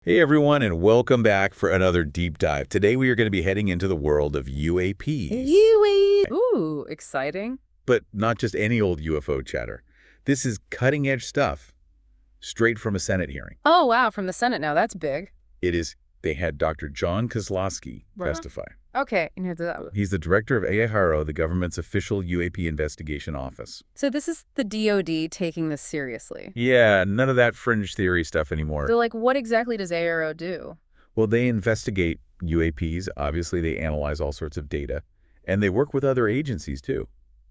Hey everyone, and welcome back for another deep dive. Today we are going to be heading into the world of UAPs. Ooh, exciting. But not just any old UFO chatter. This is cutting-edge stuff, straight from a Senate hearing. Oh, wow, from the Senate now. That's big. It is. They had Dr. John Kozlowski testify. Okay. He's the director of Aaro, the government's official UAP investigation office. So this is the DOD taking this seriously. Yeah, none of that fringe theory stuff anymore. So, what exactly does Aaro do? Well, they investigate UAPs. Obviously, they analyze all sorts of data. And they work with other agencies, too.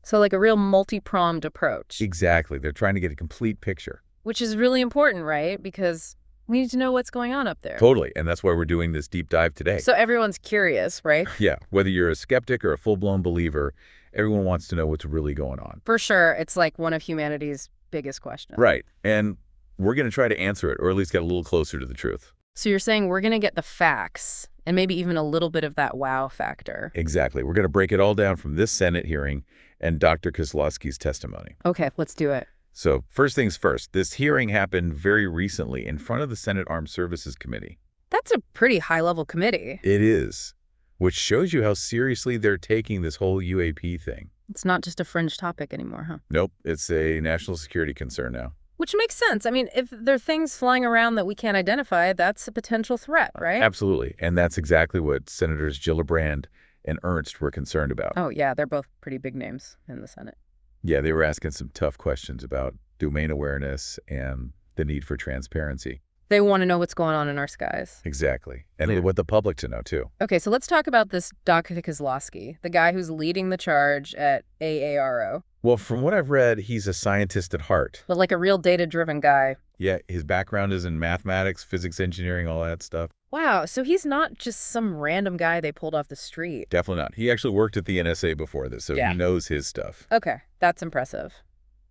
So, a real multi-pronged approach. Exactly. They're trying to get a complete picture. Which is really important, right? Because we need to know what's going on up there. Totally. And that's why we're doing this deep dive today. So everyone's curious, right? Yeah. Whether you're a skeptic or a full-blown believer, everyone wants to know what's really going on. For sure. It's one of humanity's biggest questions. Right. And we're going to try to answer it, or at least get a little closer to the truth. So you're saying we're going to get the facts and maybe even a little bit of that wow factor. Exactly. We're going to break it all down from this Senate hearing and Dr. Kozlowski's testimony. Okay, let's do it. So first things first, this hearing happened very recently in front of the Senate Armed Services Committee. That's a pretty high-level committee. It is, which shows you how seriously they're taking this whole UAP thing. It's not just a fringe topic anymore, huh? Nope, it's a national security concern now. Which makes sense. I mean, if there are things flying around that we can't identify, that's a potential threat, right? Absolutely, and that's exactly what Senators Gillibrand and Ernst were concerned about. Oh, yeah, they're both pretty big names in the Senate. Yeah, they were asking some tough questions about domain awareness and the need for transparency. They want to know what's going on in our skies. Exactly. And they want the public to know, too. Okay, so let's talk about this Dr. Kozlowski, the guy who's leading the charge at AARO. Well, from what I've read, he's a scientist at heart. But a real data-driven guy. Yeah, his background is in mathematics, physics, engineering, all that stuff. Wow, so he's not just some random guy they pulled off the street. Definitely not. He actually worked at the NSA before this, so he knows his stuff. Okay, that's impressive.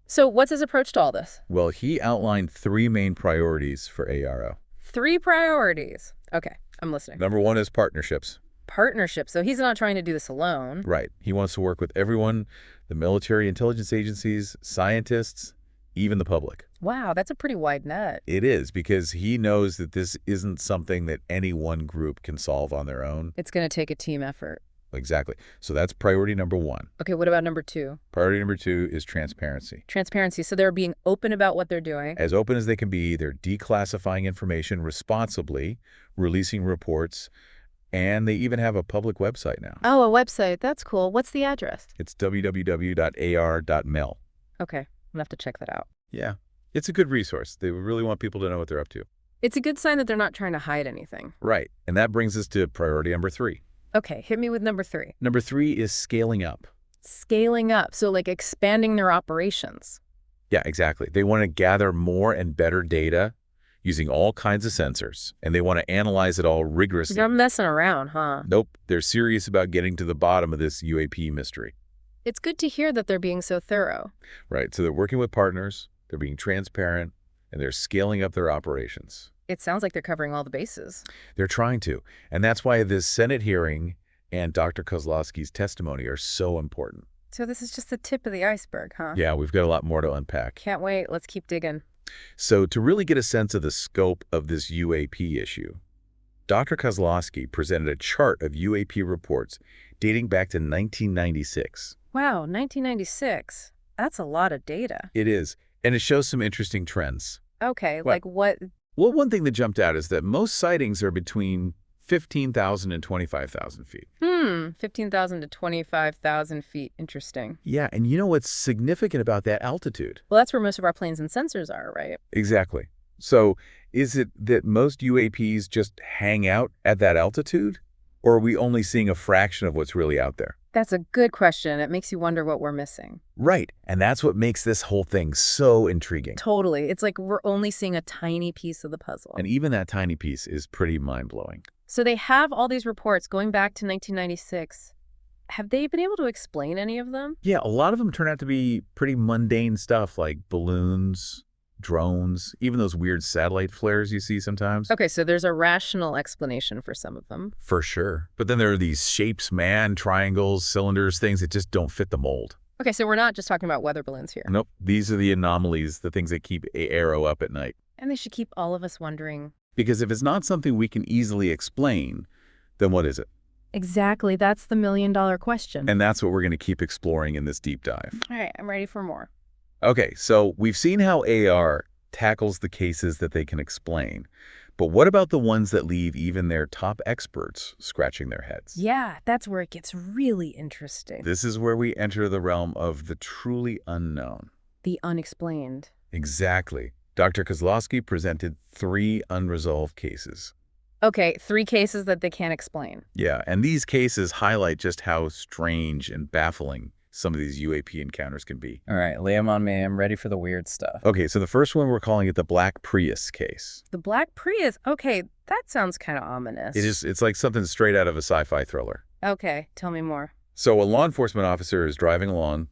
So what's his approach to all this? Well, he outlined 3 main priorities for Aaro. 3 priorities. Okay, I'm listening. Number 1 is partnerships. Partnerships. So he's not trying to do this alone. Right. He wants to work with everyone, the military intelligence agencies, scientists, even the public. Wow, that's a pretty wide net. It is, because he knows that this isn't something that any one group can solve on their own. It's going to take a team effort. Exactly. So that's priority number 1. Okay, what about number 2? Priority number 2 is transparency. Transparency. So they're being open about what they're doing. As open as they can be, they're declassifying information responsibly, releasing reports, and they even have a public website now. Oh, a website. That's cool. What's the address? It's www.ar.mil. Okay, I'm going to have to check that out. Yeah, it's a good resource. They really want people to know what they're up to. It's a good sign that they're not trying to hide anything. Right, and that brings us to priority number 3. Okay, hit me with number 3. Number 3 is scaling up. Scaling up, so expanding their operations. Yeah, exactly. They want to gather more and better data using all kinds of sensors, and they want to analyze it all rigorously. They're messing around, huh? Nope, they're serious about getting to the bottom of this UAP mystery. It's good to hear that they're being so thorough. Right, so they're working with partners, they're being transparent, and they're scaling up their operations. It sounds like they're covering all the bases. They're trying to, and that's why this Senate hearing and Dr. Kozlowski's testimony are so important. So this is just the tip of the iceberg, huh? Yeah, we've got a lot more to unpack. Can't wait. Let's keep digging. So to really get a sense of the scope of this UAP issue, Dr. Kozlowski presented a chart of UAP reports dating back to 1996. Wow, 1996. That's a lot of data. It is, and it shows some interesting trends. Okay, What? what? Well, one thing that jumped out is that most sightings are between 15,000 and 25,000 feet. 15,000 to 25,000 feet. Interesting. Yeah, and you know what's significant about that altitude? Well, that's where most of our planes and sensors are, right? Exactly. So is it that most UAPs just hang out at that altitude? Or are we only seeing a fraction of what's really out there? That's a good question. It makes you wonder what we're missing. Right. And that's what makes this whole thing so intriguing. Totally. It's like we're only seeing a tiny piece of the puzzle. And even that tiny piece is pretty mind-blowing. So they have all these reports going back to 1996. Have they been able to explain any of them? Yeah, a lot of them turn out to be pretty mundane stuff like balloons, drones, even those weird satellite flares you see sometimes. Okay, so there's a rational explanation for some of them. For sure. But then there are these shapes, man, triangles, cylinders, things that just don't fit the mold. Okay, so we're not just talking about weather balloons here. Nope. These are the anomalies, the things that keep Aaro up at night. And they should keep all of us wondering, Because if it's not something we can easily explain, then what is it? Exactly. That's the million-dollar question. And that's what we're going to keep exploring in this deep dive. All right, I'm ready for more. Okay, so we've seen how AR tackles the cases that they can explain. But what about the ones that leave even their top experts scratching their heads? Yeah, that's where it gets really interesting. This is where we enter the realm of the truly unknown. The unexplained. Exactly. Dr. Kozlowski presented 3 unresolved cases. Okay, 3 cases that they can't explain. Yeah, and these cases highlight just how strange and baffling some of these UAP encounters can be. All right, lay 'em on me. I'm ready for the weird stuff. Okay, so the first one, we're calling it the Black Prius case. The Black Prius. Okay, that sounds kind of ominous. It's like something straight out of a sci-fi thriller. Okay, tell me more. So a law enforcement officer is driving along,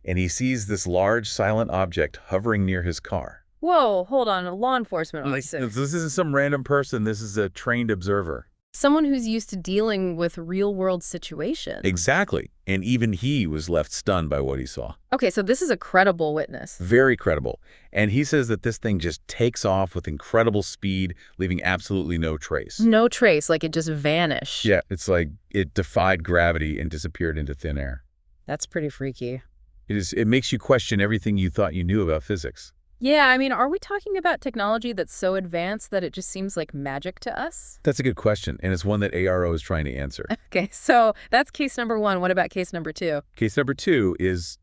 and he sees this large silent object hovering near his car. Whoa, hold on, a law enforcement officer. This isn't some random person. This is a trained observer. Someone who's used to dealing with real-world situations. Exactly. And even he was left stunned by what he saw. Okay, so this is a credible witness. Very credible. And he says that this thing just takes off with incredible speed, leaving absolutely no trace. No trace, like it just vanished. Yeah, it's like it defied gravity and disappeared into thin air. That's pretty freaky. It makes you question everything you thought you knew about physics. Yeah, I mean, are we talking about technology that's so advanced that it just seems like magic to us? That's a good question, and it's one that ARO is trying to answer. Okay, so that's case number 1. What about case number 2? Case number 2 is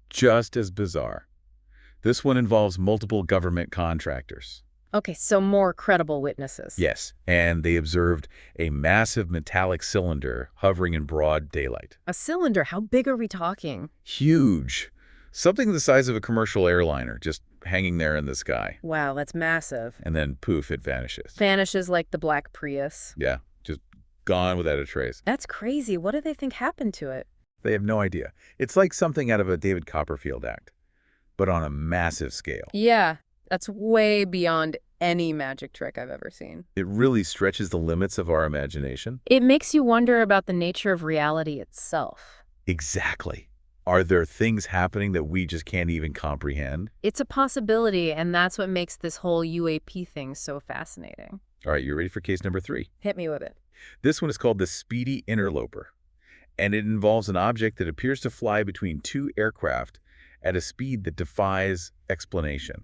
just as bizarre. This one involves multiple government contractors. Okay, so more credible witnesses. Yes, and they observed a massive metallic cylinder hovering in broad daylight. A cylinder, how big are we talking? Huge. Something the size of a commercial airliner, just hanging there in the sky. Wow, that's massive. And then, poof, it vanishes. Vanishes like the Black Prius. Yeah, just gone without a trace. That's crazy. What do they think happened to it? They have no idea. It's like something out of a David Copperfield act, but on a massive scale. Yeah, that's way beyond any magic trick I've ever seen. It really stretches the limits of our imagination. It makes you wonder about the nature of reality itself. Exactly. Are there things happening that we just can't even comprehend? It's a possibility, and that's what makes this whole UAP thing so fascinating. All right, you ready for case number 3? Hit me with it. This one is called the Speedy Interloper, and it involves an object that appears to fly between 2 aircraft at a speed that defies explanation.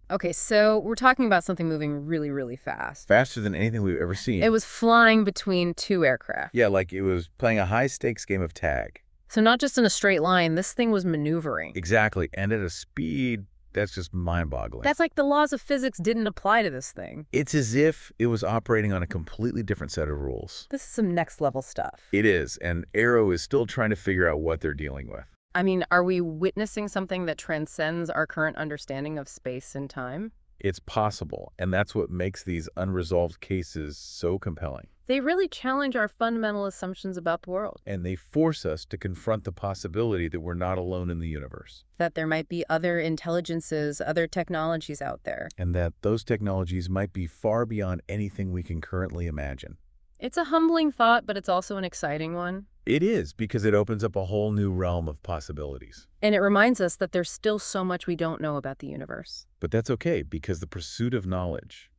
Okay, so we're talking about something moving really, really fast. Faster than anything we've ever seen. It was flying between 2 aircraft. Yeah, like it was playing a high-stakes game of tag. So not just in a straight line, this thing was maneuvering. Exactly, and at a speed that's just mind-boggling. That's like the laws of physics didn't apply to this thing. It's as if it was operating on a completely different set of rules. This is some next-level stuff. It is, and Aaro is still trying to figure out what they're dealing with. I mean, are we witnessing something that transcends our current understanding of space and time? It's possible, and that's what makes these unresolved cases so compelling. They really challenge our fundamental assumptions about the world. And they force us to confront the possibility that we're not alone in the universe. That there might be other intelligences, other technologies out there. And that those technologies might be far beyond anything we can currently imagine. It's a humbling thought, but it's also an exciting one. It is, because it opens up a whole new realm of possibilities. And it reminds us that there's still so much we don't know about the universe. But that's okay, because the pursuit of knowledge,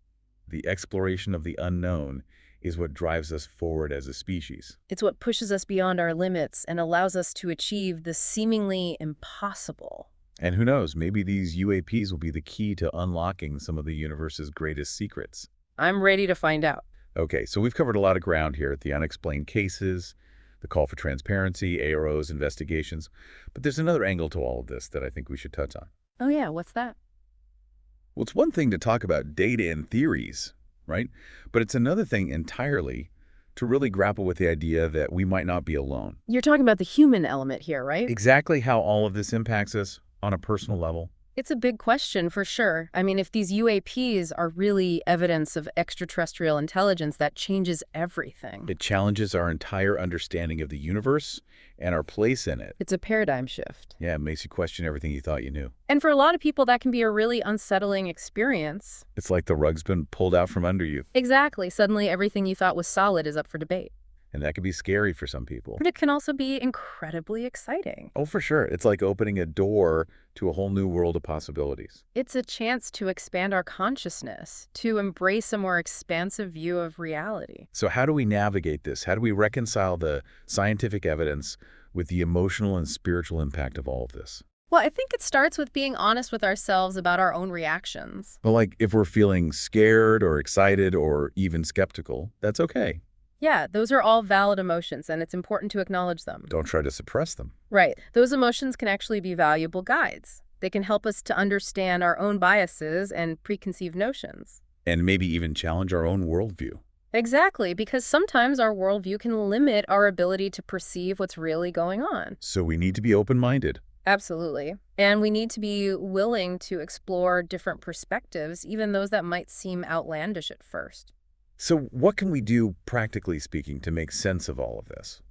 the exploration of the unknown, is what drives us forward as a species. It's what pushes us beyond our limits and allows us to achieve the seemingly impossible. And who knows, maybe these UAPs will be the key to unlocking some of the universe's greatest secrets. I'm ready to find out. Okay, so we've covered a lot of ground here at the unexplained cases, the call for transparency, ARO's investigations. But there's another angle to all of this that I think we should touch on. Oh yeah, what's that? Well, it's one thing to talk about data and theories, right? But it's another thing entirely to really grapple with the idea that we might not be alone. You're talking about the human element here, right? Exactly how all of this impacts us on a personal level. It's a big question for sure. I mean, if these UAPs are really evidence of extraterrestrial intelligence, that changes everything. It challenges our entire understanding of the universe and our place in it. It's a paradigm shift. Yeah, it makes you question everything you thought you knew. And for a lot of people, that can be a really unsettling experience. It's like the rug's been pulled out from under you. Exactly. Suddenly, everything you thought was solid is up for debate. And that could be scary for some people. But it can also be incredibly exciting. Oh, for sure. It's like opening a door to a whole new world of possibilities. It's a chance to expand our consciousness, to embrace a more expansive view of reality. So how do we navigate this? How do we reconcile the scientific evidence with the emotional and spiritual impact of all of this? Well, I think it starts with being honest with ourselves about our own reactions. Well, like if we're feeling scared or excited or even skeptical, that's okay. Yeah, those are all valid emotions, and it's important to acknowledge them. Don't try to suppress them. Right. Those emotions can actually be valuable guides. They can help us to understand our own biases and preconceived notions. And maybe even challenge our own worldview. Exactly, because sometimes our worldview can limit our ability to perceive what's really going on. So we need to be open-minded. Absolutely. And we need to be willing to explore different perspectives, even those that might seem outlandish at first. So what can we do, practically speaking, to make sense of all of this?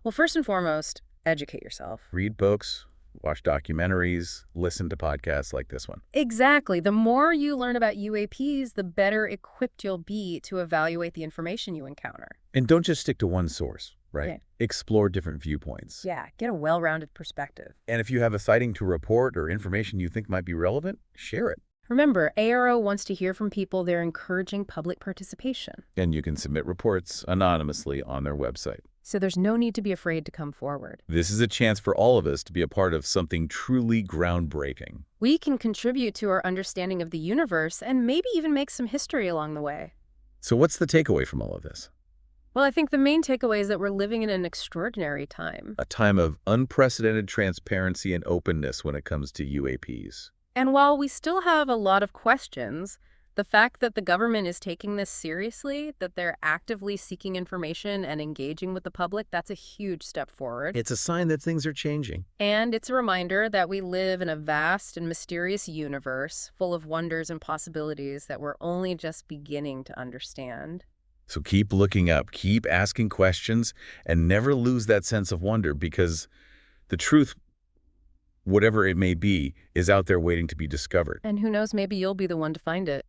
Well, first and foremost, educate yourself. Read books, watch documentaries, listen to podcasts like this one. Exactly. The more you learn about UAPs, the better equipped you'll be to evaluate the information you encounter. And don't just stick to one source, right? Yeah. Explore different viewpoints. Yeah, get a well-rounded perspective. And if you have a sighting to report or information you think might be relevant, share it. Remember, Aaro wants to hear from people. They're encouraging public participation. And you can submit reports anonymously on their website. So there's no need to be afraid to come forward. This is a chance for all of us to be a part of something truly groundbreaking. We can contribute to our understanding of the universe and maybe even make some history along the way. So what's the takeaway from all of this? Well, I think the main takeaway is that we're living in an extraordinary time. A time of unprecedented transparency and openness when it comes to UAPs. And while we still have a lot of questions, the fact that the government is taking this seriously, that they're actively seeking information and engaging with the public, that's a huge step forward. It's a sign that things are changing. And it's a reminder that we live in a vast and mysterious universe full of wonders and possibilities that we're only just beginning to understand. So keep looking up, keep asking questions, and never lose that sense of wonder, because the truth, whatever it may be, is out there waiting to be discovered. And who knows, maybe you'll be the one to find it.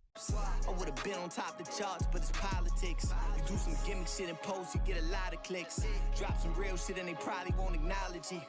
I would have been on top of the charts, but it's politics. You do some gimmick shit and post, you get a lot of clicks. Drop some real shit and they probably won't acknowledge you.